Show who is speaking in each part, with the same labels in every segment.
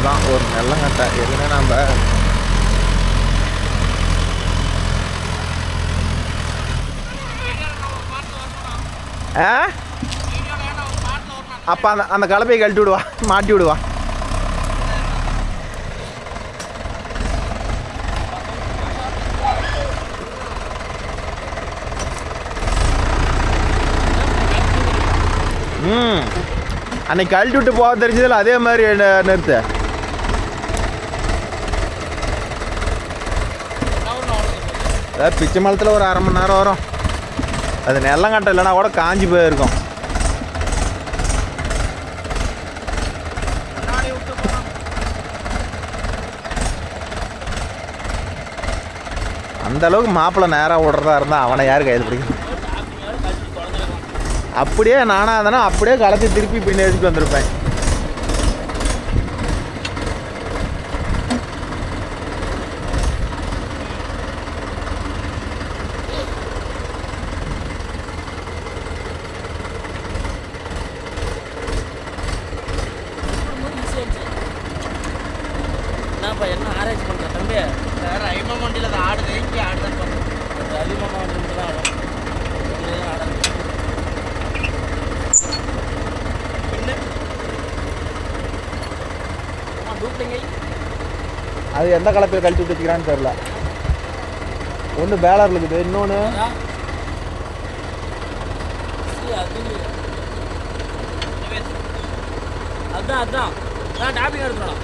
Speaker 1: தான் ஒரு நெல்லங்கட்டை. எதுனா நம்ம அப்போ அந்த கலப்பையை கழட்டி விடுவா, மாட்டி விடுவா. அன்னைக்கு கழட்டி விட்டு போக தெரிஞ்சதில்ல, அதே மாதிரி நிறுத்து. அதாவது பிச்சை மலத்தில் ஒரு அரை மணி நேரம் வரும். அது நெல்லங்கட்டை இல்லைனா கூட காஞ்சி போயிருக்கும். அந்த அளவுக்கு மாப்பிள்ளை நேராக விடுறதா இருந்தால் அவனை யார் கையில் பிடிக்கும்? அப்படியே நானாக இருந்தானா அப்படியே கலத்தி திருப்பி பின்ன எடுத்துட்டு வந்திருப்பேன்.
Speaker 2: என்ன ஆராய்ச்சி பண்ணுறேன் தம்பி? வேறு ஐமா வண்டியில் அதை ஆடுது, இங்கே ஆடுதான் பண்ணுறேன். அதிகமாக வண்டியில் தான் ஆடும்.
Speaker 1: அது எந்த கலப்பையை கழிச்சு விட்டு வச்சுக்கிறான்னு தெரியல. ஒன்று பேலர் இருக்குது, இன்னொன்று
Speaker 2: அதுதான் அதுதான் டாப்பிங் எடுத்துக்கலாம்.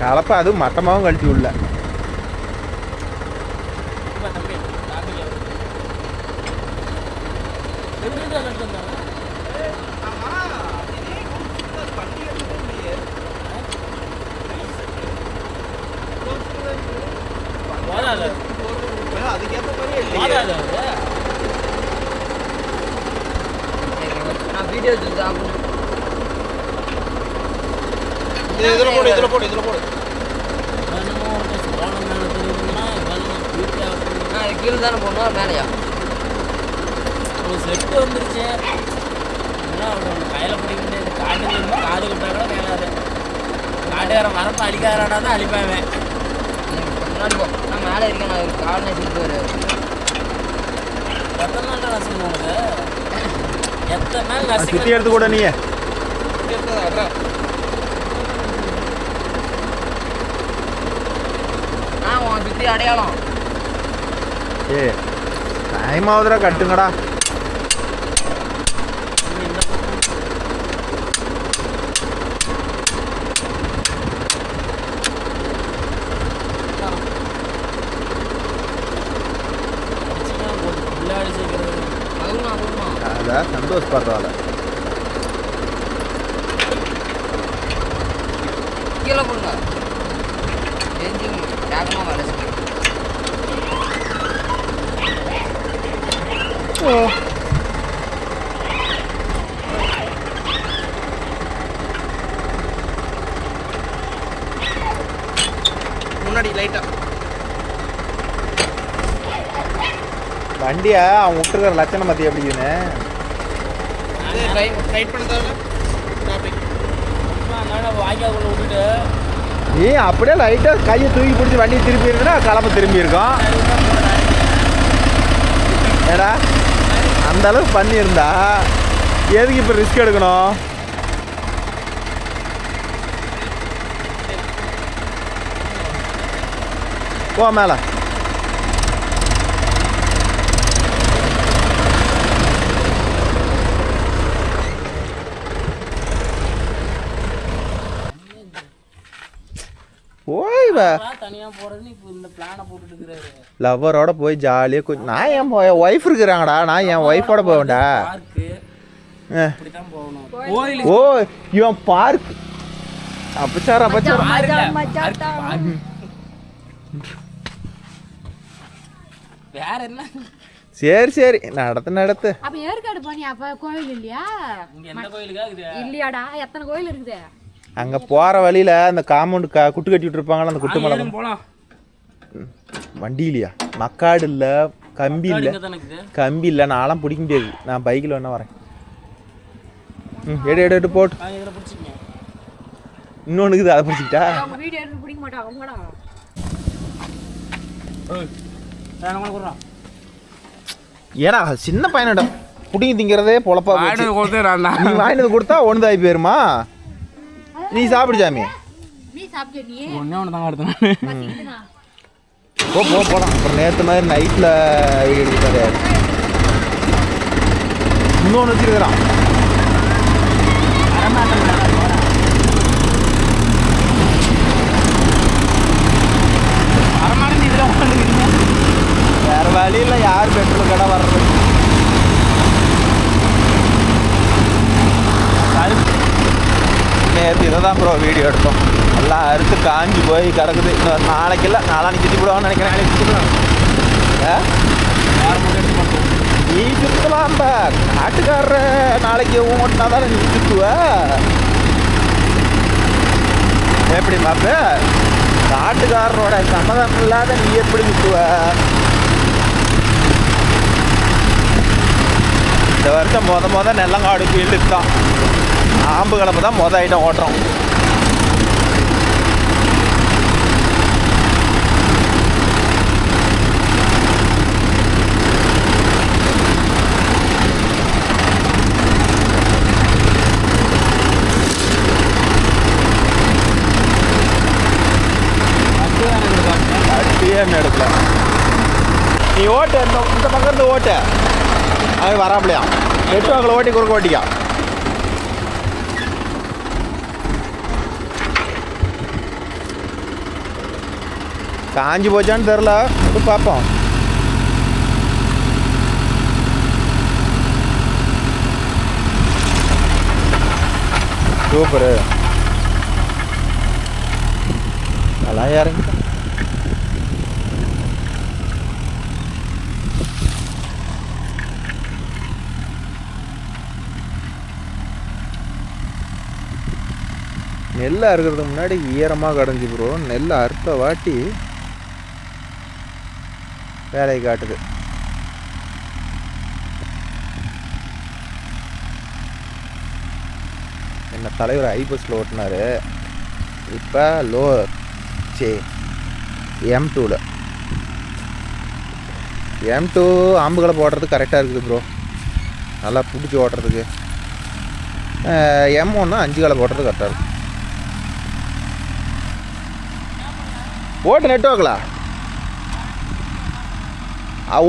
Speaker 1: கலப்பை அதுவும் மட்டமாகவும் கழிச்சு விடல.
Speaker 2: கீழே தானே போகணும், மேலையா செட்டு வந்துருச்சு. கையில் பிடிக்க முடியாது. காட்டுக்கு காது விட்டா கூட மேலாது. காட்டுக்காரன் வரப்போ அழிக்காரானா தான் அழிப்பாவேன். முன்னாடி போ, நான் மேலே இருக்கேன். நான் கால் நசிட்டு வருவேன். எத்தனை நாள் நசுக்கணும் உங்களுக்கு? எத்தனை நாள் நசுக்கி
Speaker 1: எடுத்து கூட நீ
Speaker 2: சுற்றி அடையாளம்.
Speaker 1: டைம் ஆகுதுடா, கட்டுங்கடா. அதான் சந்தோஷப்படுறாள்.
Speaker 2: கீழே போடுங்க. வேகமாக வேலை செய்யும். முன்னாடி லைட்டா
Speaker 1: வண்டியா அவன் விட்டுருக்கிற லட்சணம் மத்திய எப்படின்னு
Speaker 2: விட்டுட்டு
Speaker 1: நீ அப்படியே லைட்டாக கையை தூக்கி பிடிச்சி வண்டியை திருப்பி இருக்குன்னா கலப்பை திரும்பி இருக்கும். ஏடா அந்த அளவுக்கு பண்ணியிருந்தா எதுக்கு இப்போ ரிஸ்க் எடுக்கணும்? போ மேலே. போய் லவ்வரோட போய் ஜாலியாக கொஞ்சம். நான் என் ஒய்ஃப் இருக்கிறாங்கடா, நான் என் ஒய்ஃபோட போவேன்டா. ஓ இவன் பார்க் அப்பச்சாரா
Speaker 2: வேற என்ன?
Speaker 1: சரி சரி நடத்து.
Speaker 3: அப்ப ஏற்காடு போனி அப்ப கோவில் இல்லையா?
Speaker 2: எந்த கோயிலுக்கா
Speaker 3: இல்லையாடா? எத்தனை கோயில் இருக்குது
Speaker 1: அங்க? போற வழியில அந்த காம்பவுண்ட் குட்டு கட்டிட்டு இருப்பாங்களா, அந்த குட்டு மலை
Speaker 2: போலாம்.
Speaker 1: வண்டி இல்லையா? மக்காடு இல்ல, கம்பி இல்லை கம்பி இல்லை நான்லாம் பிடிக்க முடியாது. நான் பைக்கில் வேணா வரேன். எடு போட்டு இன்னொன்றுக்குது அதை பிடிச்சிக்கிட்டா. ஏடா சின்ன பையனிடம் புடிங்கி திங்கிறதே பொழப்பா நீ வாங்கினது கொடுத்தா ஒன்றுதாகி போயிருமா? நீ சாப்பிடு சாமி. போகலாம். அப்புறம் நேற்று மாதிரி நைட்டில் வீடியோ எடுத்துட்டாரு. இன்னொன்று வச்சுருக்கிறான். வேறு வழியில் யார் பெட்ரோல் கடை வர்றது? நேற்று இதை தான் ப்ரோ வீடியோ எடுத்தோம். எல்லாம் அறுத்து காஞ்சி போய் கிடக்குது. இன்னும் நாளைக்கு இல்லை நாளானிக்கு சுற்றி விடுவான்னு நினைக்கிறேன். நாளைக்கு சுற்றி விடுவாங்க. நீ சுற்றலாம். நாட்டுக்காரர நாளைக்கு ஓட்டினா தானே நீ சுற்றுவ. எப்படி பார்த்து நாட்டுக்காரரோட சம்மதம் இல்லாத நீ எப்படி சுற்றுவ? இந்த வருஷம் மொதல் நெல்லங்காடு ஃபீல்டுக்கு தான் ஆம்பு கலப்பு தான் ஐட்டம் ஓட்டுறோம். எடுக்கல நீ ஓட்டு. இந்த பக்கத்து ஓட்டு அது வராப்பலையா 8 வாக்கில் ஓட்டி குறுக்க ஓட்டிக்கா. காஞ்சி போச்சான்னு தெரில. பார்ப்போம். சூப்பரு. நல்லா இறங்கி நெல் அறுக்கிறதுக்கு முன்னாடி ஈரமாக கடைஞ்சி ப்ரோ. நெல் அறுத்த வாட்டி வேலையை காட்டுது. என்ன தலைவர் ஐபஸில் ஓட்டினார். இப்போ M2ல் M2 ஆம்புகளை போடுறதுக்கு கரெக்டாக இருக்குது ப்ரோ. நல்லா பிடிச்சி ஓட்டுறதுக்கு. M1 5 காலை போடுறது கரெக்டாக இருக்கும். ஓட்டு நெட்வொர்க்கில்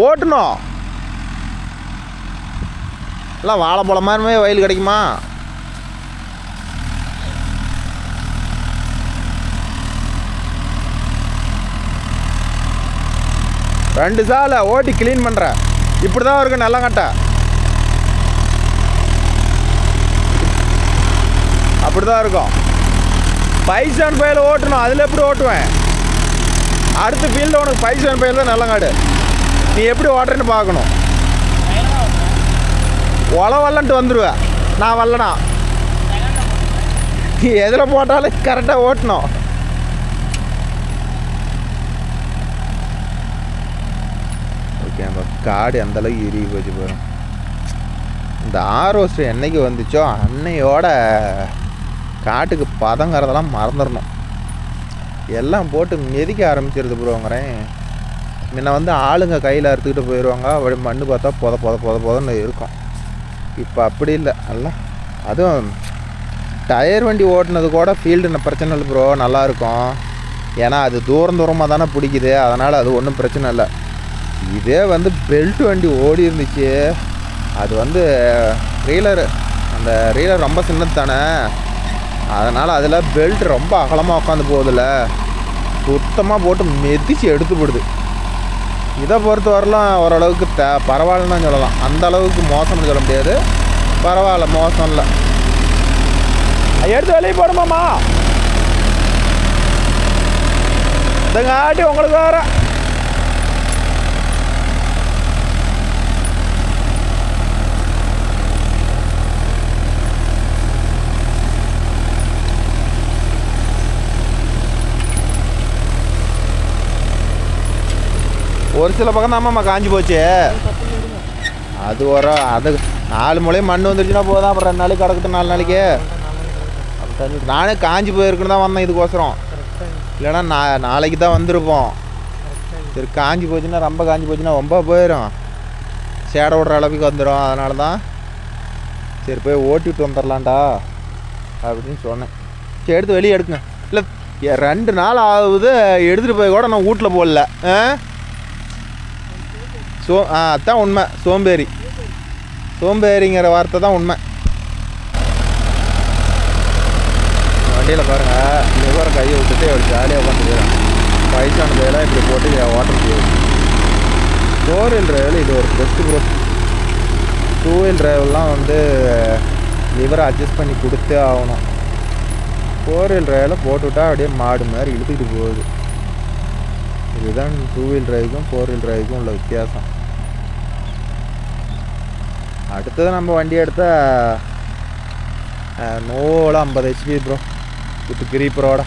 Speaker 1: ஓட்டணும். எல்லாம் வாழைப்பழம் மாதிரி வயல் கிடைக்குமா? ரெண்டு சாலை ஓட்டி கிளீன் பண்ணுறேன். இப்படி தான் இருக்கு நெல்லங்கட்டை. அப்படி தான் இருக்கும். பைசான் பையில் ஓட்டணும். அதில் எப்படி ஓட்டுவேன்? அடுத்த ஃபீல்டில் உனக்கு பைசான் பையில் தான் நெல்லங்காடு. நீ எப்படி ஓட்டுறேன்னு பார்க்கணும். வல்லன்ட்டு வந்துடுவேன். நான் வல்லனா நீ எதில் போட்டாலும் கரெக்டாக ஓட்டணும். ஓகே, நம்ம காடு அந்தளவுக்கு இறுகி போச்சு போகிறோம். இந்த ஆரோஸ்ட் என்னைக்கு வந்துச்சோ அன்னையோட காட்டுக்கு பதங்கிறதெல்லாம் மறந்துடணும். எல்லாம் போட்டு மிதிக்க ஆரம்பிச்சிருது ப்ரோங்கிறேன். முன்ன ஆளுங்க கையில் அறுத்துக்கிட்டு போயிடுவாங்க. அப்படி மண் பார்த்தா பொதன்னு இருக்கும். இப்போ அப்படி இல்லை. எல்லாம் அதுவும் டயர் வண்டி ஓட்டுனது கூட ஃபீல்டு பிரச்சனை இல்லை ப்ரோ, நல்லாயிருக்கும். ஏன்னா அது தூரமாக தானே பிடிக்குது. அதனால் அது ஒன்றும் பிரச்சனை இல்லை. இதே பெல்ட் வண்டி ஓடி இருந்துச்சு. அது ரீலரு, அந்த ரீலர் ரொம்ப சின்னது தானே. அதனால் அதில் பெல்ட் ரொம்ப அகலமாக உட்காந்து போகுதில்ல, சுத்தமாக போட்டு மெதிச்சு எடுத்து போடுது. இதை பொறுத்த வரலாம் ஓரளவுக்கு பரவாயில்லன்னு தான் சொல்லலாம். அந்த அளவுக்கு மோசம்னு சொல்ல முடியாது. பரவாயில்ல, மோசம் இல்லை. எடுத்து வெளியே போடுமாம்மா. இதங்காட்டி உங்களுக்கு வேற ஒரு சில பக்கம் தான்மா காஞ்சி போச்சு. அது அது 4 முளையும் மண் வந்துருச்சுன்னா போதும். அப்புறம் 2 நாளைக்கு கிடக்கட்டும், 4 நாளைக்கு. நானே காஞ்சி போயிருக்குன்னு தான் வந்தேன் இதுக்கோசரம். இல்லைன்னா நாளைக்கு தான் வந்திருப்போம். சரி, காஞ்சி போச்சுன்னா ரொம்ப காஞ்சி போச்சுன்னா ரொம்ப போயிடும், சேடை விட்ற அளவுக்கு வந்துடும். அதனால தான் சரி போய் ஓட்டிவிட்டு வந்துடலான்டா அப்படின்னு சொன்னேன். சரி எடுத்து வெளியே எடுக்குங்க. இல்லை 2 நாள் ஆகுது எடுத்துகிட்டு போய் கூட நான் வீட்டில் போடல. அதுதான் உண்மை. சோம்பேறிங்கிற வார்த்தை தான் உண்மை. வண்டியில் பாருங்கள், இவரை கையை விட்டுட்டு அவர் ஜாலியாக உட்காந்துக்கிறான். வயசான கையெல்லாம் இப்படி போட்டு ஓட்ட முடியாது. 4 வீல் டிரைவில் இது ஒரு பெஸ்ட்டு ப்ரோ. 2 வீல் டிரைவெலாம் வந்து லிவரை அட்ஜஸ்ட் பண்ணி கொடுத்தே ஆகணும். 4 வீல் டிரைவில் போட்டுவிட்டா அப்படியே மாடு மாதிரி இழுத்துக்கிட்டு போகுது. இதுதான் 2 வீல் டிரைவுக்கும் 4 வீல் டிரைவுக்கும் உள்ள வித்தியாசம். அடுத்தது நம்ம வண்டி எடுத்தால் நோவோட 50 HP ப்ரோ, வித் கிரீப்பரோட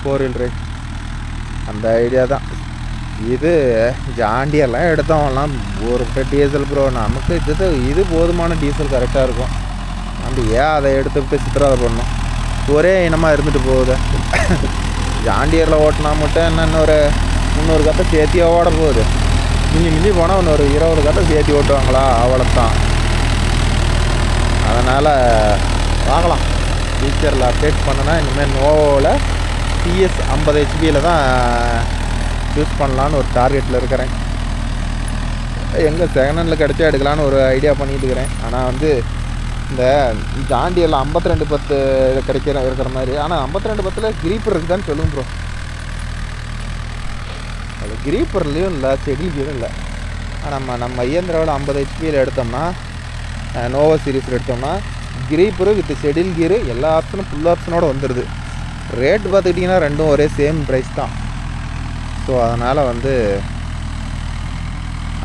Speaker 1: 4 வீல் டிரைவ். அந்த ஐடியா தான் இது. ஜாண்டியெல்லாம் எடுத்தவங்கலாம் ஒரு டீசல் ப்ரோ. நமக்கு இது போதுமான டீசல் கரெக்டாக இருக்கும். நம்ம ஏன் அதை எடுத்துக்கிட்டு சித்திராதை பண்ணணும்? ஒரே இனமாக இருந்துட்டு போகுது. ஜாண்டியரில் ஓட்டினா மட்டும் என்ன இன்னொரு 300 கட்டை சேர்த்தியா ஓட போகுது. மிஞ்சி போனால் இன்னொரு 20 கட்டை சேர்த்தி ஓட்டுவாங்களா? அவ்வளோத்தான். அதனால் பார்க்கலாம். ஃபீச்சரில் அப்டேட் பண்ணனா இனிமேல் நோவோவில் CS 50 HPயில் தான் யூஸ் பண்ணலான்னு ஒரு டார்கெட்டில் இருக்கிறேன். எங்கே செகண்ட் ஹேண்டில் கிடச்சா எடுக்கலான்னு ஒரு ஐடியா பண்ணிட்டு இருக்கிறேன். ஆனால் வந்து இந்த ஜாண்டியில் 5210 இருக்கிற மாதிரி. ஆனால் 5210 கிரீப்பர் இருக்குதான்னு சொல்லுங்க ப்ரோ. அது கிரீப்பர்லேயும் இல்லை, செடில் கீரும் இல்லை. ஆனால் நம்ம ஐயந்திராவில் 50 HPயில் எடுத்தோம்னா, நோவா சீரீஸில் எடுத்தோம்னா கிரீப்பரு வித் ஷெடில் கீரு எல்லா ஆப்ஷனும் ஃபுல் ஆப்ஷனோடு வந்துடுது. ரேட் பார்த்துக்கிட்டிங்கன்னா ரெண்டும் ஒரே சேம் ப்ரைஸ் தான். ஸோ அதனால் வந்து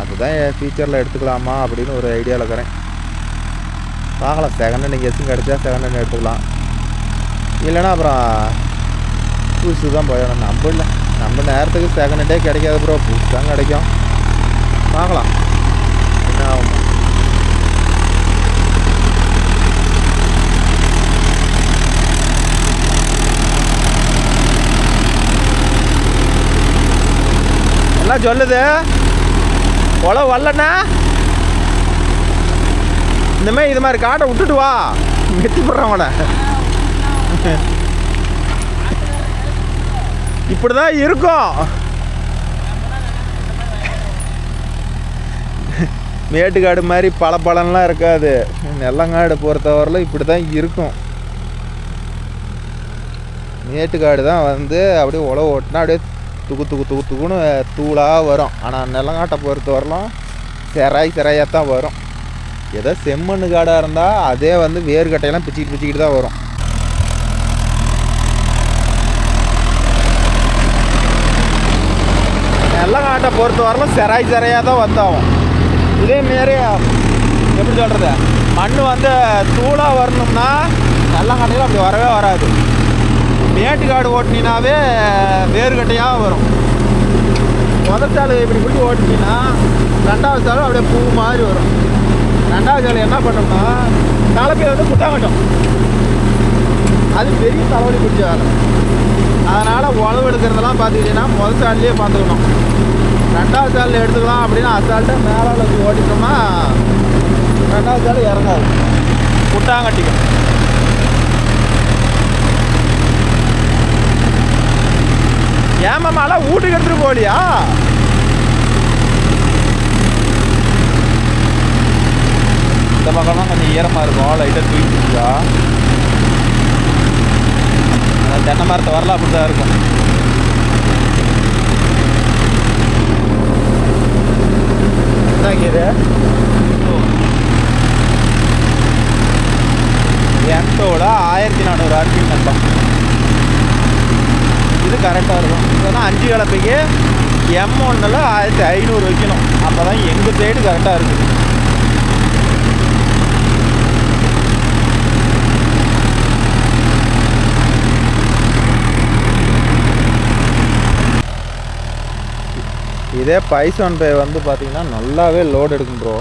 Speaker 1: அதுதான் ஃபியூச்சரில் எடுத்துக்கலாமா அப்படின்னு ஒரு ஐடியாவில் இருக்கிறேன். பார்க்கலாம். செகண்ட் ஹேண்ட் எங்கேயாச்சும் கிடச்சா செகண்ட் ஹேண்ட் எடுத்துக்கலாம். இல்லைன்னா அப்புறம் புதுசு தான் போயிடணும். நம்ம நேரத்துக்கு செகண்ட் ஹேண்டே கிடைக்காது ப்ரோ, புதுசு தான் கிடைக்கும். பார்க்கலாம் என்ன ஆகும். எல்லாம் சொல்லுது உழவு வரலண்ணா, இந்தமாதிரி இது மாதிரி காட்டை விட்டுட்டு வா, வெட்டி போடுறவங்கள. இப்படி தான் இருக்கும். மேட்டுக்காடு மாதிரி பழம்லாம் இருக்காது. நெல்லங்காடு பொறுத்தவரையில் இப்படி தான் இருக்கும். மேட்டுக்காடு தான் வந்து அப்படியே உழவு ஓட்டினா அப்படியே துக்குன்னு தூளாக வரும். ஆனால் நெல்லங்காட்டை பொறுத்தவரையிலும் சிறையாக தான் வரும். ஏதோ செம்மண்ணு காடாக இருந்தால் அதே வந்து வேர்கட்டையெல்லாம் பிச்சுக்கிட்டு தான் வரும். நெல்லங்காட்டை பொறுத்தவரையிலும் சிறையாக தான் வந்தாகும். இதேமாரி எப்படி சொல்கிறது, மண் வந்து தூளாக வரணும்னா நெல்லங்காட்டையில் அப்படி வரவே வராது. மேட்டுக்காடு ஓட்டினாவே வேர்கட்டையாக வரும். முதல் சாலை இப்படி பிடிச்சி ஓட்டினீங்கன்னா 2வது சாலை அப்படியே பூ மாதிரி வரும். 2வது சாலை என்ன பண்ணோம்னா தலைப்பையில் வந்து குட்டாங்கட்டும். அது பெரிய தலைவலி பிடிச்ச வேலை. அதனால் உழவு எடுக்கிறதெல்லாம் பார்த்துக்கிட்டிங்கன்னா முதல் சாலையே பார்த்துக்கணும். 2வது சாலையில் எடுத்துக்கலாம் அப்படின்னு அசால்ட்டாக மேலே வச்சு ஓட்டிட்டோம்னா 2வது சாலை இறங்காது, குட்டாங்கட்டிக்கும். ஏமாமாலாம் வீட்டுக்கு எடுத்துகிட்டு போகலையா? இந்த பக்கம்லாம் கொஞ்சம் ஈரமாக இருக்கும், லைட்டாக தூக்கிட்டுருக்கா. தென்னை மரத்தை வரலாம் அப்படி தான் இருக்கும். இது என்டோட 1400 RPM நண்பா. இது கரெக்டாக இருக்கும். இல்லைன்னா 5 கலப்பைக்கு M1ல் 1500 வைக்கணும். அப்போ தான் எங்கள் சைடு கரெக்டாக இருக்குது. இதே பைசான் பே வந்து பார்த்திங்கன்னா நல்லாவே லோடு எடுக்கும் ப்ரோ.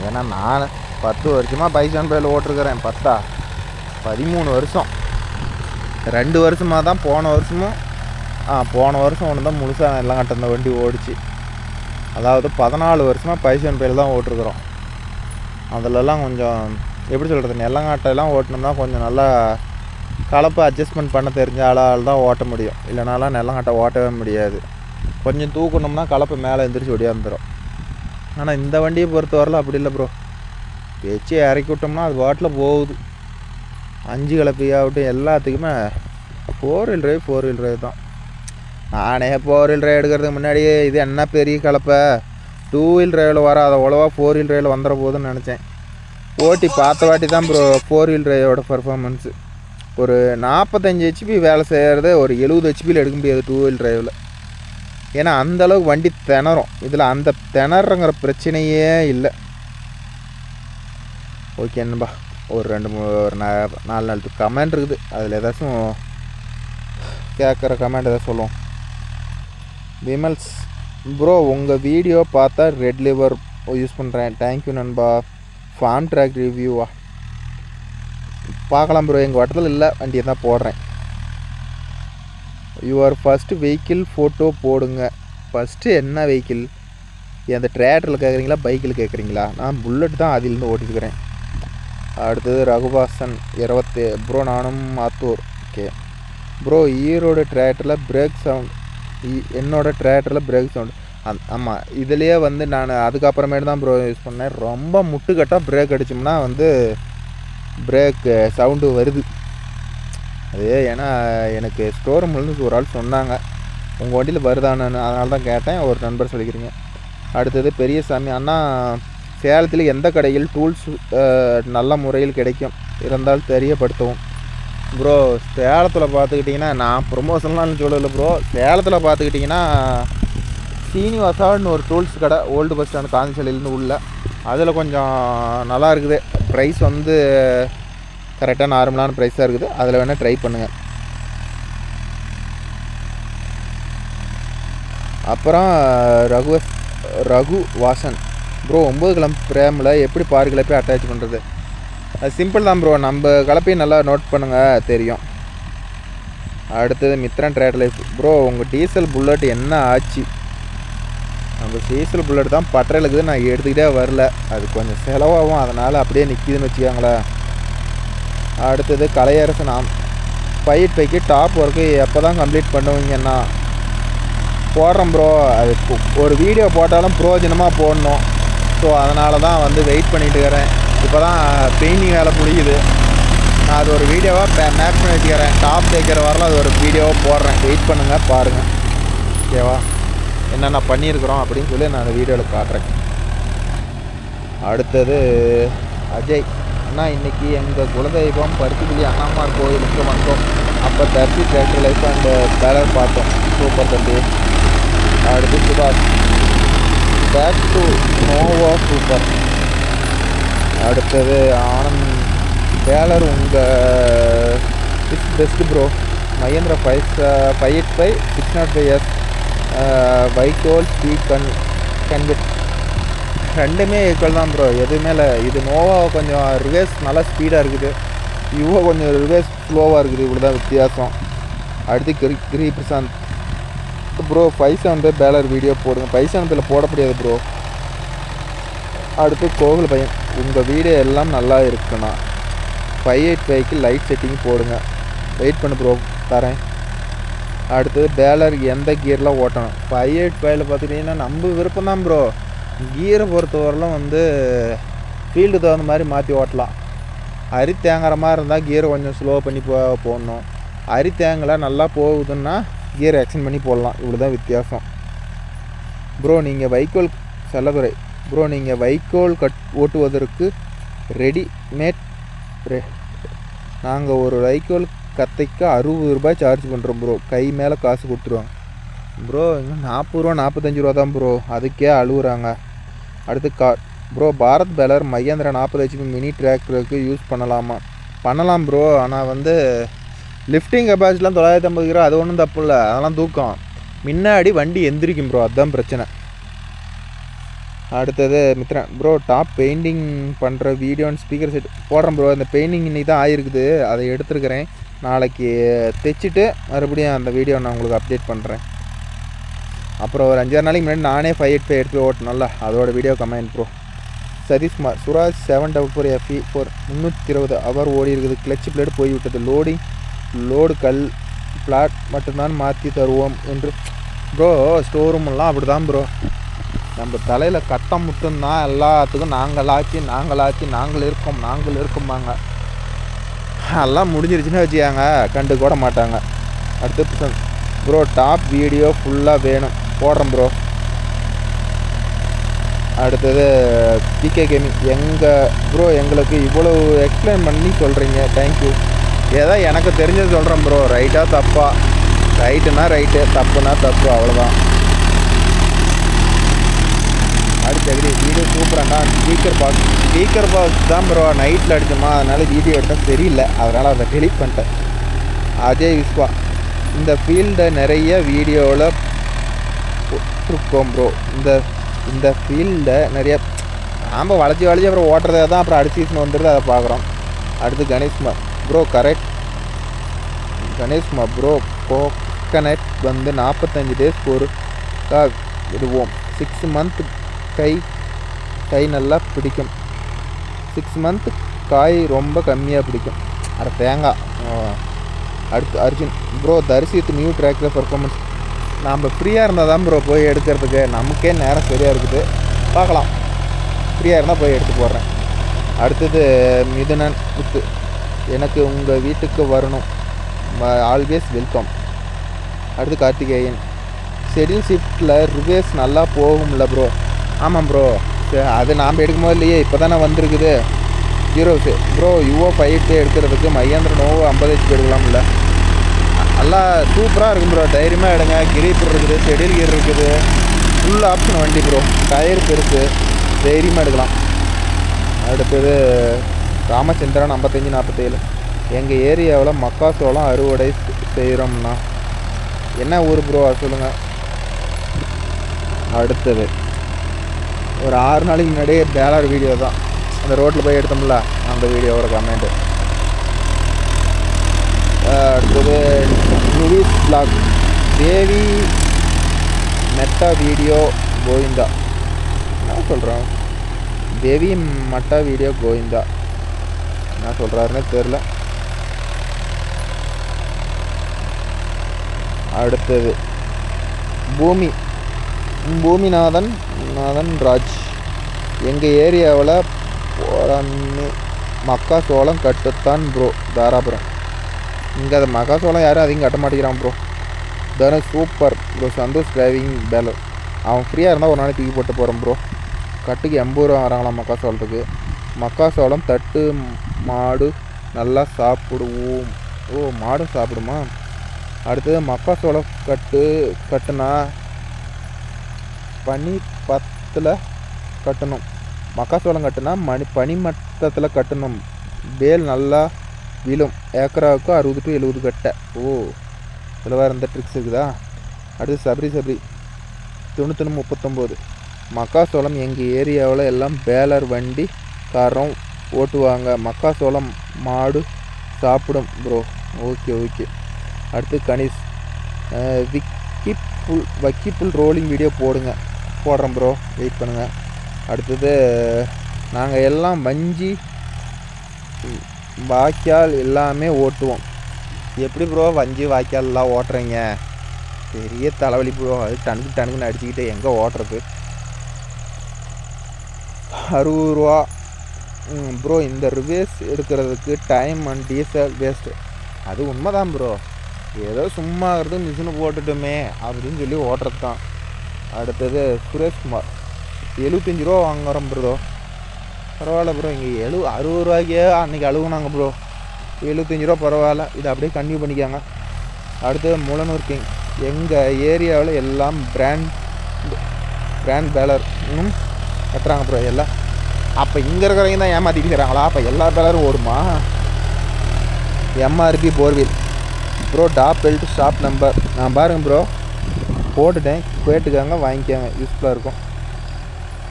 Speaker 1: ஏன்னா நான் 10 வருஷமாக பைசான் பேயில் ஓட்டிருக்கிறேன். 13 வருஷம். 2 வருஷமாக தான் போன வருஷம் ஒன்று தான் முழுசாக எல்லாம் கட்ட அந்த வண்டி ஓடிச்சு. அதாவது 14 வருஷமாக பைசான் பேயில் தான் ஓட்டிருக்கிறோம். அதிலெல்லாம் கொஞ்சம் எப்படி சொல்கிறது, நெல்லங்காட்டெல்லாம் ஓட்டினோம்னா கொஞ்சம் நல்லா கலப்பை அட்ஜஸ்ட்மெண்ட் பண்ண தெரிஞ்ச ஆளால் தான் ஓட்ட முடியும். இல்லைனாலாம் நெல்லங்காட்டை ஓட்டவே முடியாது. கொஞ்சம் தூக்கணும்னா கலப்பை மேலே எழுந்திரிச்சு ஒடியாந்துடும். ஆனால் இந்த வண்டியை பொறுத்தவரையில் அப்படி இல்லை ப்ரோ. வச்சு இறக்கி விட்டோம்னா அது வாட்டில் போகுது. 5 கலப்பையாகட்டும் எல்லாத்துக்குமே 4 வீல் டிரைவ் தான். நானே 4 வீல் டிரைவ் எடுக்கிறதுக்கு முன்னாடியே இது என்ன பெரிய கலப்பை 2 வீல் டிரைவில் வர அதை அவ்வளோவா 4 வீல் டிரைவில் வந்துட போகுதுன்னு நினச்சேன். ஓட்டி பார்த்த வாட்டி தான் ப்ரோ 4 வீல் டிரைவோட பர்ஃபார்மன்ஸு. ஒரு 45 ஹெச்பி வேலை செய்கிறது ஒரு 70 ஹெச்பியில் எடுக்க முடியாது 2 வீல் டிரைவில். ஏன்னா அந்தளவுக்கு வண்டி திணறும். இதில் அந்த திணறங்கிற பிரச்சனையே இல்லை. ஓகே என்னப்பா, ஒரு 4 கமெண்ட் இருக்குது. அதில் ஏதாச்சும் கேட்குற கமெண்ட் எதாவது சொல்லுவோம். விமல்ஸ் ப்ரோ, உங்கள் வீடியோ பார்த்தா ரெட் லிவர் யூஸ் பண்ணுறேன். தேங்க்யூ நண்பா. ஃபார்ம் ட்ராக் ரிவ்யூவா பார்க்கலாம் ப்ரோ. எங்கள் வட்டத்தில் இல்லை, வண்டியை தான் போடுறேன். யுவர் ஃபஸ்ட்டு வெஹிக்கிள் ஃபோட்டோ போடுங்க. ஃபஸ்ட்டு என்ன வெஹிக்கிள்? அந்த ட்ரேக்டரில் கேட்குறீங்களா பைக்கில் கேட்குறீங்களா? நான் புல்லட் தான் அதிலிருந்து ஓட்டிருக்கிறேன். அடுத்தது ரகுபாசன் 20 ப்ரோ, நானும் ஆத்தூர். ஓகே ப்ரோ, ஈரோடு ட்ரேக்டரில் பிரேக் சவுண்ட், என்னோட ட்ரேக்டரில் பிரேக் சவுண்ட். ஆமாம், இதுலேயே வந்து நான் அதுக்கப்புறமேட்டு தான் ப்ரோ யூஸ் பண்ணேன். ரொம்ப முட்டுக்கட்டாக பிரேக் அடித்தோம்னா வந்து பிரேக் சவுண்டு வருது. அது ஏன்னா எனக்கு ஸ்டோர் ரூம்லேருந்து ஒரு ஆள் சொன்னாங்க உங்கள் வண்டியில் வருதானு. அதனால தான் கேட்டேன். ஒரு நண்பர் சொல்லிக்கிறீங்க. அடுத்தது பெரியசாமி அண்ணா, சேலத்தில் எந்த கடையில் டூல்ஸ் நல்ல முறையில் கிடைக்கும் இருந்தால் தெரியப்படுத்தவும். ப்ரோ சேலத்தில் பார்த்துக்கிட்டிங்கன்னா, நான் ப்ரொமோஷன்லாம் சொல்லலை ப்ரோ. சேலத்தில் பார்த்துக்கிட்டிங்கன்னா சீனிவாசான்னு ஒரு டூல்ஸ் கடை ஓல்டு பஸ் ஸ்டாண்ட் காந்திசாலையிலேருந்து உள்ள, அதில் கொஞ்சம் நல்லா இருக்குது. ப்ரைஸ் வந்து கரெக்டாக நார்மலான ப்ரைஸாக இருக்குது. அதில் வேணால் ட்ரை பண்ணுங்கள். அப்புறம் ரகு வாசன் ப்ரோ, 9 கிலோ பிரேமில் எப்படி பாரு கிளப்பி அட்டாச் பண்ணுறது? அது சிம்பிள் தான் ப்ரோ. நம்ம கலப்பையும் நல்லா நோட் பண்ணுங்கள், தெரியும். அடுத்தது மித்ரன் ட்ரேட் லைஃப் ப்ரோ, உங்கள் டீசல் புல்லட் என்ன ஆச்சு? நம்ம டீசல் புல்லட் தான் பட்டறையில் இருக்குது. நான் எடுத்துக்கிட்டே வரல, அது கொஞ்சம் செலவாகும், அதனால் அப்படியே நிற்கிதுன்னு வச்சுக்கோங்களேன். அடுத்தது கலையரசன் 5 டாப் ஒர்க்கு எப்போ தான் கம்ப்ளீட் பண்ணுவீங்கன்னா? போடுறோம் ப்ரோ. அது ஒரு வீடியோ போட்டாலும் பிரயோஜனமாக போடணும். ஸோ அதனால தான் வந்து வெயிட் பண்ணிட்டு இருக்கிறேன். இப்போ தான் பெயிண்டிங் வேலை முடியுது. நான் அது ஒரு வீடியோவாக மேக் பண்ணி வச்சுக்கிறேன். டாப் தைக்கிற வரலாம் அது ஒரு வீடியோவாக போடுறேன். வெயிட் பண்ணுங்கள், பாருங்கள். ஓகேவா? என்னென்ன பண்ணியிருக்கிறோம் அப்படின்னு சொல்லி நான் அந்த வீடியோவில் காட்டுறேன். அடுத்தது அஜய் அண்ணா, இன்றைக்கி எங்கள் குலதெய்வம் பருத்திக்குடி அண்ணாமார் கோயிலுக்கு வந்தோம். அப்போ ட்ராக்டர் லைஃப் அண்ட் பேலர் பார்த்தோம். சூப்பர் தம்பி. அடுத்து Subash, back to Nova super. அடுத்தது ஆனந்த், பேலர் உங்கள் it's best bro. Mahindra 585 605S வைக்கோல் ஸ்பீட் கன்வெர்ட் ரெண்டுமே ஈக்குவல் தான் ப்ரோ. எதுவுமே இல்லை. இது நோவா கொஞ்சம் ரிவேர்ஸ் நல்லா ஸ்பீடாக இருக்குது, இவ்வளோ கொஞ்சம் ரிவேர்ஸ் ஸ்லோவாக இருக்குது. இவ்வளோ தான் வித்தியாசம். அடுத்து கிரி பிரசாந்த் ப்ரோ, 575 பேலர் வீடியோ போடுங்க. 575 போட முடியாது ப்ரோ. அடுத்து கோகுல் பையன், உங்கள் வீடியோ எல்லாம் நல்லா இருக்குண்ணா. 585க்கு லைட் செட்டிங் போடுங்க. வெயிட் பண்ணு ப்ரோ, தரேன். அடுத்தது பேலர் எந்த கீரில் ஓட்டணும்? 585 பார்த்துட்டிங்கன்னா நம்ம விருப்பம் தான் ப்ரோ. கீரை பொறுத்தவரையிலும் வந்து ஃபீல்டு தகுந்த மாதிரி மாற்றி ஓட்டலாம். அரி தேங்குற மாதிரி இருந்தால் கீரை கொஞ்சம் ஸ்லோ பண்ணி போடணும். அரி தேங்கலை நல்லா போகுதுன்னா கீரை எக்ஸ்டெண்ட் பண்ணி போடலாம். இவ்வளோ தான் வித்தியாசம் ப்ரோ. நீங்கள் வைக்கோல் செல்லதுரை ப்ரோ, நீங்கள் வைக்கோல் ஓட்டுவதற்கு ரெடிமேட் நாங்கள் ஒரு வைக்கோல் கத்தைக்கு 60 ரூபாய் சார்ஜ் பண்ணுறோம் ப்ரோ. கை மேலே காசு கொடுத்துருவாங்க ப்ரோ. இன்னும் 40 ரூபா 45 ரூபா தான் ப்ரோ. அதுக்கே அழுகுறாங்க. அடுத்து bro, Bharat baler Mahindra 40 HP mini டிராக்டருக்கு யூஸ் பண்ணலாமா? பண்ணலாம் ப்ரோ. ஆனால் வந்து லிஃப்டிங் கெப்பாசிட்டிலாம் 950 கிலோ, அது ஒன்றும் தப்பு இல்லை, அதெல்லாம் தூக்கம். முன்னாடி வண்டி எந்திரிக்கும் ப்ரோ, அதுதான் பிரச்சனை. அடுத்தது மித்ரன் ப்ரோ, டாப் பெயிண்டிங் பண்ணுற வீடியோ அண்ட் ஸ்பீக்கர் செட் போடுறேன் ப்ரோ. இந்த பெயிண்டிங் இன்றைக்கி தான் ஆகிருக்குது, அதை எடுத்துருக்கிறேன். நாளைக்கு தைச்சிட்டு மறுபடியும் அந்த வீடியோ நான் உங்களுக்கு அப்டேட் பண்ணுறேன். அப்புறம் ஒரு 5-6 நாளைக்கு முன்னாடி நானே 585 எடுத்து ஓட்டணும்ல, அதோட video comment bro. Satheeshkumar Swaraj 744 FE4 320 hour ஓடி இருக்குது. கிளச் பிளேடு போய்விட்டது. லோடு கல் ஃப்ளாட் மட்டும்தான் மாற்றி தருவோம் என்று ப்ரோ. ஸ்டோர் ரூமெல்லாம் அப்படி தான் ப்ரோ. நம்ம தலையில் கட்டம் மட்டும்தான் எல்லாத்துக்கும் நாங்கள் இருக்கோம்பாங்க. எல்லாம் முடிஞ்சிருச்சுன்னு வச்சுக்காங்க, கண்டு கூட மாட்டாங்க. அடுத்து ப்ரோ, டாப் வீடியோ ஃபுல்லாக வேணும், போடுறேன் ப்ரோ. அடுத்தது பிகே கேமிங் எங்களுக்கு இவ்வளோ எக்ஸ்பிளைன் பண்ணி சொல்கிறீங்க, தேங்க்யூ. ஏதோ எனக்கு தெரிஞ்சது சொல்கிறேன் ப்ரோ. ரைட்டாக தப்பா, ரைட்டுனா ரைட்டு, தப்புனா தப்பு, அவ்வளோதான். அடுத்தது வீடியோ சூப்பராண்டா. ஸ்பீக்கர் பாக்ஸ் தான் ப்ரோ நைட்டில் அடிச்சோமா, அதனால் வீடியோ எடுத்தால் சரியில்லை, அதனால் அதை டெலிட் பண்ணிட்டேன். அஜய் விஸ்வா, இந்த ஃபீல்டை நிறைய வீடியோவில் போட்டிருக்கோம் ப்ரோ. இந்த ஃபீல்டை நிறைய நாம் வளைச்சி அப்புறம் ஓட்டுறதே தான், அப்புறம் அடுத்த சீசன் வந்துடுது, அதை பார்க்குறோம். அடுத்து Ganeshkumar bro, Ganeshkumar bro, coconut வந்து 45 டேஸ்க்கு ஒருக்கா விடுவோம். 6 மந்த் கை நல்லா பிடிக்கும். 6 மந்த் காய் ரொம்ப கம்மியாக பிடிக்கும். அட தேங்காய். அடுத்து அர்ஜுன் ப்ரோ, தரிசித்து நியூ ட்ராக்கில் பர்ஃபார்மன்ஸ் நாம் ஃப்ரீயாக இருந்தால் தான் ப்ரோ போய் எடுக்கிறதுக்கு, நமக்கே நேரம் சரியாக இருக்குது. பார்க்கலாம், ஃப்ரீயாக இருந்தால் போய் எடுத்து போடுறேன். அடுத்தது மிதுனன் வித்து, எனக்கு உங்கள் வீட்டுக்கு வரணும், ஆல்வேஸ் வெல்கம். அடுத்து கார்த்திகேயன், ஷெடியூல் ஷிஃப்ட்டில் ரிவேஸ் நல்லா போகும்ல ப்ரோ. ஆமாம் ப்ரோ, அது நாம் எடுக்கும் போது இல்லையே, இப்போ தானே வந்திருக்குது. 0 ப்ரோ, யுஓ 5 எடுக்கிறதுக்கு மகேந்திர நோவோ 50 HP எடுக்கலாம்ல. நல்லா சூப்பராக இருக்கும் ப்ரோ, தைரியமாக எடுங்க. கிரீப்பர் இருக்குது, ஷெடியூல் கியர் இருக்குது, ஃபுல் ஆப்ஷன் வண்டி ப்ரோ. டயர் பெருசு, தைரியமாக எடுக்கலாம். அடுத்தது ராமச்சந்திரன் 5547, எங்கள் ஏரியாவில் மக்காசோளம் அறுவடை செய்கிறோம்னா. என்ன ஊர் ப்ரோ சொல்லுங்கள். அடுத்தது ஒரு 6 நாளைக்கு முன்னாடியே பேலர் வீடியோ தான், அந்த ரோட்டில் போய் எடுத்தோம்ல, அந்த வீடியோவோட கமெண்ட்டு. அடுத்தது நுவிஸ் பிளாக், தேவி மெட்டா வீடியோ கோவிந்தா. என்ன சொல்கிறோம், தேவி மட்டா வீடியோ கோவிந்தா என்ன சொல்கிறாருன்னு தெரில. அடுத்தது பூமிநாதன் ராஜ், எங்கள் ஏரியாவில் மக்காசோளம் கட்டுத்தான் ப்ரோ, தாராபுரம். இங்கே அது மக்காசோளம் யாரும் அதிகம் கட்ட மாட்டேங்கிறான் bro. Dhanush super bro, Santhosh driving baler, அவன் ஃப்ரீயாக இருந்தால் ஒரு நாளைக்கு தூக்கி போட்டு போகிறான் ப்ரோ. கட்டுக்கு 80 ரூபா வராங்களாம் மக்காசோளத்துக்கு. மக்காசோளம் தட்டு மாடு நல்லா சாப்பிடுவோம். ஓ, மாடும் சாப்பிடுமா. அடுத்தது மக்காசோளம் கட்டுனா பனிமட்டத்தில் கட்டணும். மக்காசோளம் கட்டுனா பனிமட்டத்தில் கட்டணும். பேல் நல்லா விழும். ஏக்கராவுக்கு 60 to 70 கட்டை. ஓ, இதில் வேறு இந்த ட்ரிக்ஸ் இருக்குதா. அடுத்து சபரி 9139, மக்காசோளம் எங்கள் ஏரியாவில் எல்லாம் பேலர் வண்டி காரம் ஓட்டுவாங்க. மக்காசோளம் மாடு சாப்பிடும் ப்ரோ. ஓகே. அடுத்து கணேஷ், வக்கிப்புல் ரோலிங் வீடியோ போடுறேன் ப்ரோ, வெயிட் பண்ணுங்கள். அடுத்தது நாங்கள் எல்லாம் வஞ்சி வாய்க்கால் எல்லாமே ஓட்டுவோம். எப்படி ப்ரோ வஞ்சி வாய்க்கால் எல்லாம் ஓட்டுறீங்க, பெரிய தலைவலி ப்ரோ. அது டனுக்குன்னு அடிச்சுக்கிட்டு எங்கே ஓட்டுறது. 60 ரூபா ப்ரோ. இந்த ரிவேஸ் எடுக்கிறதுக்கு டைம் அண்ட் டீசல் வேஸ்ட்டு. அது உண்மைதான் ப்ரோ, ஏதோ சும்மா இருக்கிறது மிஷினு போட்டுட்டோமே அப்படின்னு சொல்லி ஓட்டுறது தான். அடுத்தது சுரேஷ்குமார், 75 ரூபா வாங்குறோம் ப்ரோ. பரவாயில்ல ப்ரோ, இங்கே 60 ரூபாய்க்கே அன்றைக்கி அழுகுனாங்க ப்ரோ. 75 ரூபா பரவாயில்ல, இதை அப்படியே கண்டினியூ பண்ணிக்காங்க. அடுத்தது முளனூர் கிங், எங்கள் ஏரியாவில் எல்லாம் பிராண்ட் பேலர் கட்டுறாங்க ப்ரோ எல்லாம். அப்போ இங்கே இருக்கிறவங்க தான் ஏமாற்றிட்டு இருக்கிறாங்களா? அப்போ எல்லா பேலரும் ஓடுமா? எம்ஆர்பி போர்வில் bro, top belt shaft number நான் பாருங்க ப்ரோ. போட்டுட்டேன், கேட்டுக்காங்க, வாங்கிக்கோங்க, யூஸ்ஃபுல்லாக இருக்கும்.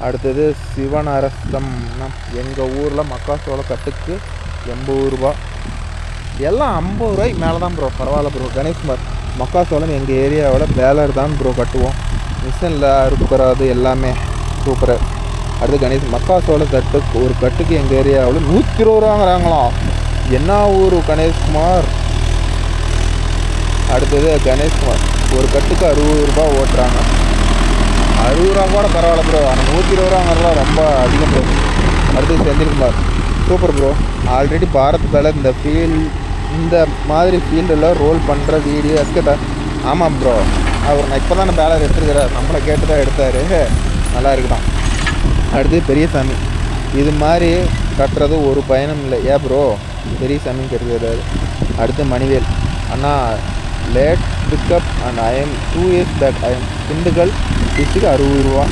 Speaker 1: அடுத்தது சிவனரசம்னா எங்கள் ஊரில் மக்காச்சோள கட்டுக்கு 80 ரூபா. எல்லாம் 50 ரூபாய்க்கு மேலே தான் ப்ரோ. பரவாயில்ல ப்ரோ. கணேஷ்குமார், மக்காச்சோளம் எங்கள் ஏரியாவில் பேலர் தான் ப்ரோ கட்டுவோம். மிஷினில் அறுப்புறது எல்லாமே சூப்பரு. அடுத்து கணேஷ், மக்காச்சோள கட்டுக்கு ஒரு கட்டுக்கு எங்கள் ஏரியாவில் 120 ரூபாங்கிறாங்களாம். என்ன ஊர் கணேஷ்குமார்? அடுத்தது கணேஷ்குமார், ஒரு கட்டுக்கு 60 ரூபா ஓட்டுறாங்க. 60 ரூபா கூட பரவாயில்ல ப்ரோ, ஆனால் 120 ரூபாங்கிறதுலாம் ரொம்ப அதிகம் ப்ரோ. அடுத்து செந்தில்குமார், சூப்பர் ப்ரோ. ஆல்ரெடி பாரத்தில் இந்த மாதிரி ஃபீல்டில் ரோல் பண்ணுற வீடியோ எஸ்கேட்டா. ஆமாம் ப்ரோ, அவர் நான் இப்போ தானே பேலர் எடுத்துருக்கிறார், நம்மளை கேட்டு தான் எடுத்தார், நல்லா இருக்குதான். அடுத்து பெரியசாமி, இது மாதிரி கட்டுறது ஒரு பயனும் இல்லை. ஏன் ப்ரோ பெரியசாமின்னு கேட்டுக்கிறாரு. அடுத்து மணிவேல், அண்ணா late pickup and I'm 2 years back I'm Dindigul district 60 ரூபா.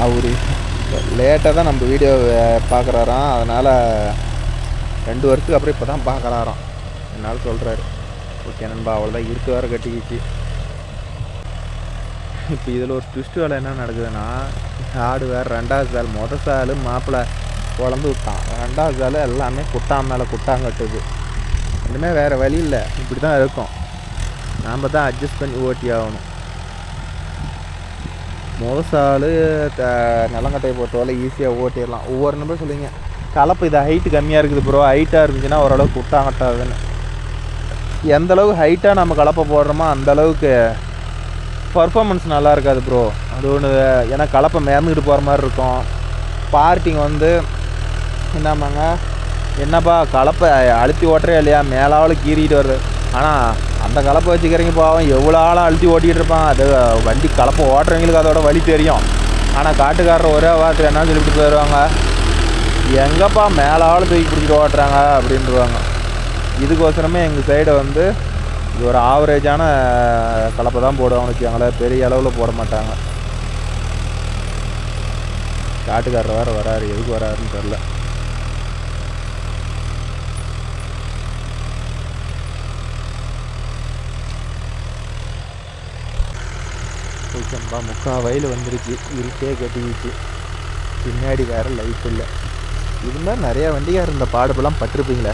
Speaker 1: அவர் லேட்டாக தான் நம்ம வீடியோ பார்க்குறாராம், அதனால் 2 வருஷத்துக்கு அப்புறம் இப்போ தான் பார்க்குறாராம், என்னால் சொல்கிறாரு. ஓகே நண்பா, அவ்வளோதான். இருக்க வேறு கட்டிக்கிச்சு. இப்போ இதில் ஒரு ட்விஸ்ட் வேலை என்ன நடக்குதுன்னா, ஆடு வேறு 2வது சால், மொதல் சால் மாப்பிள்ளை குழம்பு விட்டான், 2வது சால் எல்லாமே குட்டான் மேலே குட்டாங்கட்டுது. இனிமேல் வேறு வழி இல்லை, இப்படி தான் இருக்கும். நாம் தான் அட்ஜஸ்ட் பண்ணி ஓட்டி ஆகணும். மொதல் சால் நிலங்கட்டையை போட்டோல ஈஸியாக ஓட்டிடலாம். ஒவ்வொரு நம்பர் சொல்லுவீங்க, கலப்பு இது ஹைட்டு கம்மியாக இருக்குது ப்ரோ, ஹைட்டாக இருந்துச்சுன்னா ஓரளவுக்கு குட்டாங்கட்டாதுன்னு. எந்தளவுக்கு ஹைட்டாக நம்ம கலப்பை போடுறோமோ அந்தளவுக்கு பர்ஃபார்மன்ஸ் நல்லா இருக்காது ப்ரோ. அது ஒன்று. ஏன்னா கலப்பை மேர்ந்துக்கிட்டு போகிற மாதிரி இருக்கும். பார்ட்டிங் வந்து என்னம்மாங்க, என்னப்பா கலப்பை அழுத்தி ஓட்டுறே இல்லையா, மேலாவில் கீறிக்கிட்டு வருது. ஆனால் அந்த கலப்பை வச்சுக்கிறீங்க பாவம், எவ்வளோ ஆளும் அழுத்தி ஓட்டிகிட்டு இருப்பான். அது வண்டி கலப்பை ஓட்டுறவங்களுக்கு அதோட வலி தெரியும். ஆனால் காட்டுக்காரர் ஒரே வாரத்தில் என்ன சொல்லிவிட்டு போயிடுவாங்க, எங்கப்பா மேலாவில் தூக்கி பிடிச்சிட்டு ஓட்டுறாங்க அப்படின்ட்டுருவாங்க. இதுக்கோசரமே எங்கள் சைடை வந்து இது ஒரு ஆவரேஜான கலப்பை தான் போடுவாங்க வச்சுக்கோங்களே, பெரிய அளவில் போட மாட்டாங்க. காட்டுக்காரர் வேறு வராரு, எதுக்கு வராருன்னு தெரில. ஓகேப்பா, 3/4 வயல் வந்துருச்சு, இருக்கே கட்டிக்கிச்சு, பின்னாடி வேறு லைட் இல்லை. இது மாதிரி நிறையா வண்டிக்கார் இந்த பாடுபெல்லாம் பட்டிருப்பீங்களே.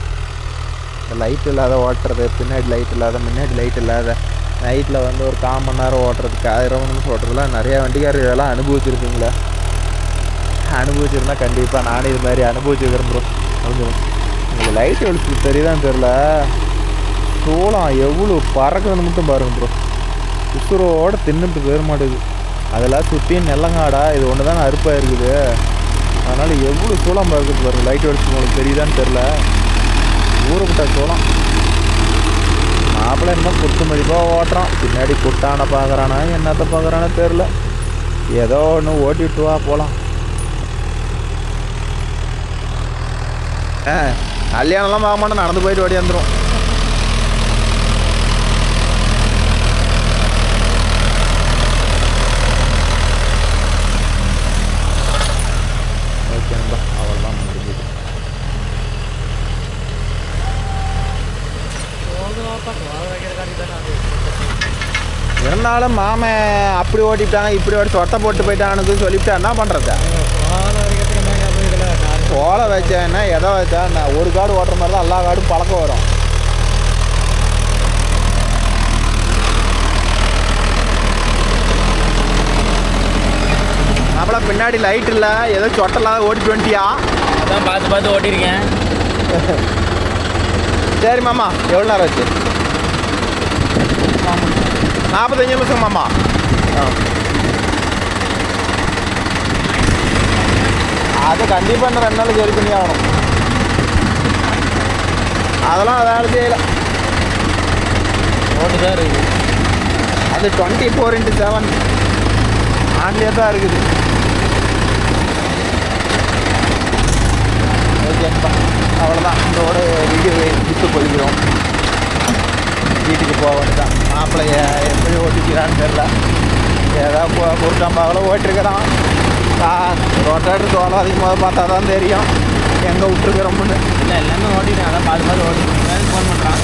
Speaker 1: இந்த லைட் இல்லாத ஓட்டுறது, பின்னாடி லைட் இல்லாத, முன்னாடி லைட் இல்லாத, நைட்டில் வந்து ஒரு 1/4 மணி நேரம் ஓட்டுறதுக்கு 1000 நிமிஷம் ஓட்டுறதுலாம் நிறையா வண்டிக்கார் இதெல்லாம் அனுபவிச்சிருப்பீங்களே. அனுபவிச்சிருந்தா கண்டிப்பாக நானே இது மாதிரி அனுபவிச்சுக்கிறேன் ப்ரோ. உங்களுக்கு லைட் வெளிச்சு தெரியுதான்னு தெரில, சோளம் எவ்வளோ பறக்குதுன்னு மட்டும் பாருங்க ப்ரோ. உசுரோடு தின்னுட்டு போயிட மாட்டேங்குது. அதெல்லாம் சுற்றியும் நெல்லங்காடா, இது ஒன்று தான் அறுப்பாக இருக்குது. அதனால் எவ்வளோ சோளம் பறக்குது பாருங்க. லைட் வெளிச்சு உங்களுக்கு தெரியுதான்னு தெரில, ஊறப்பட்ட சோளம். மாப்பிள்ளை என்ன குத்து மதிப்பாக ஓட்டுறான், பின்னாடி குட்டான பார்க்குறானா என்னத்தை பார்க்குறானோ தெரில. ஏதோ ஒன்று ஓட்டிவிட்டு வா போகலாம். கல்யாணம்லாம் பார்க்க மாட்டோம், நடந்து போயிட்டு ஓடி வந்துடும். ஓகேங்களா, அவ்வளோதான் முடிஞ்சுது. இருந்தாலும் மாமன் அப்படி ஓட்டிவிட்டாங்க, இப்படி ஓட்டி சொட்டை போட்டு போயிட்டானுன்னு சொல்லிவிட்டா என்ன பண்ணுறது? ஓலை வச்சேன்னா எதை வச்சா நான் ஒரு காடு ஓட்டுற மாதிரி தான் எல்லா காடும் பழக்கம் வரும். நம்மள பின்னாடி லைட் இல்லை, ஏதோ சொட்டை இல்லாத ஓட்டிட்டு வந்துட்டியா?
Speaker 2: அதான் பார்த்து பார்த்து ஓட்டியிருக்கேன்.
Speaker 1: சரி மாமா, எவ்வளோ நேரம் ஆச்சு? 45 நிமிஷம் மாமா. அது கண்டிப்பாக இன்னும் 2 நாளைக்கு சரி பண்ணி ஆகணும். அதெல்லாம் அதாவது செய்யலை,
Speaker 2: ஓட்டு தான் இருக்குது.
Speaker 1: அது 24/7 ஆன்லேயே தான் இருக்குது. ஓகேப்பா, அவ்வளோதான். இதோட வீடியோவை விட்டு போய்க்கிறோம். வீட்டுக்கு போக வேண்டியதான். மாப்பிள்ளைய எப்படி ஓட்டிக்கிறான்னு தெரில, ஏதாவது பொருட்டாம்பாவில் ஓட்டிருக்கிறான். ரோட்டாட்டு தோலம் அதிகமாக பார்த்தா தான் தெரியும் எங்கே விட்டுருக்குறோம்னு.
Speaker 2: இல்லை எல்லாமே ஓட்டிட்டேன், அதான் பார்த்து பார்த்து ஓட்டிட்டு ஃபோன் பண்ணுறான்.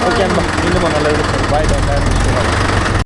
Speaker 1: ஓகே நண்பா, இன்னும் நல்ல பாய்.